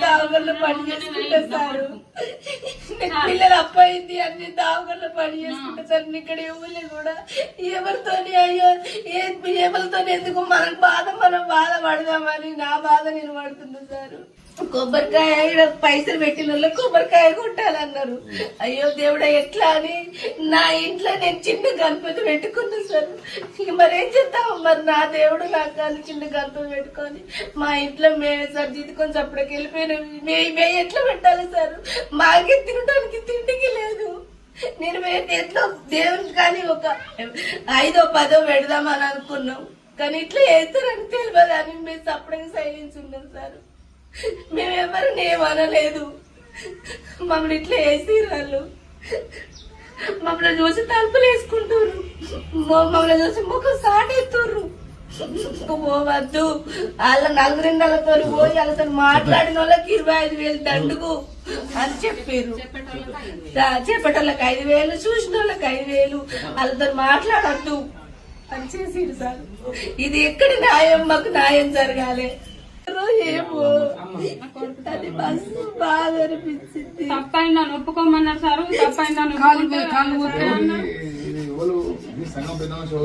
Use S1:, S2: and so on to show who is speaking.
S1: దావగల్లో పని చేసుకుంటా సార్. పిల్లలు అప్పయింది అన్ని దావగల్లో పని చేసుకుంటా సార్. ఇక్కడ ఎవరు కూడా ఎవరితోని అయ్యో ఎవరితో ఎందుకు మనకు మనం బాధపడదామని నా బాధ నేను పడుతున్నా సార్. కొబ్బరికాయ పైసలు పెట్టిన వాళ్ళు కొబ్బరికాయ కొట్టాలన్నారు. అయ్యో దేవుడా ఎట్లా అని నా ఇంట్లో నేను చిన్న గణపతి పెట్టుకున్నా సార్. మరేం చేద్దాం, మరి నా దేవుడు నాకు అని చిన్న గణపతి పెట్టుకొని మా ఇంట్లో మేము సార్ జీతుకొని అప్పటికి వెళ్ళిపోయినా మే ఎట్లా పెట్టాలి సార్? మాకే తినడానికి తిండికి లేదు. నేను ఎట్లా దేవునికి కానీ ఒక 5ో 10ో పెడదామని అనుకున్నాం, కానీ ఇట్లా వేస్తారని తెలియదు అని మేము అప్పటికి సైలెన్స్ ఉన్నాం సార్. మేమెవరిని ఏమనలేదు, మమ్మల్ని ఇట్లా వేసి వాళ్ళు మమ్మల్ని చూసి తలుపులు వేసుకుంటారు, మమ్మల్ని చూసి ముఖం సాటేస్తుర్రు. పోవద్దు, వాళ్ళ 4 నెలలతో పోయి వాళ్ళతో మాట్లాడిన వాళ్ళకి 25,000 దండుగు అని చెప్పారు. చెప్పేటోళ్ళకి 5,000, చూసిన వాళ్ళకి 5,000, వాళ్ళతో మాట్లాడద్దు అని చేసిరు సార్. ఇది ఎక్కడి న్యాయం? మాకు న్యాయం జరగాలి. ఏమో అది బస్సు బాగా అనిపించింది.
S2: తప్పైందా ఒప్పుకోమన్నారు సార్. తప్పైందా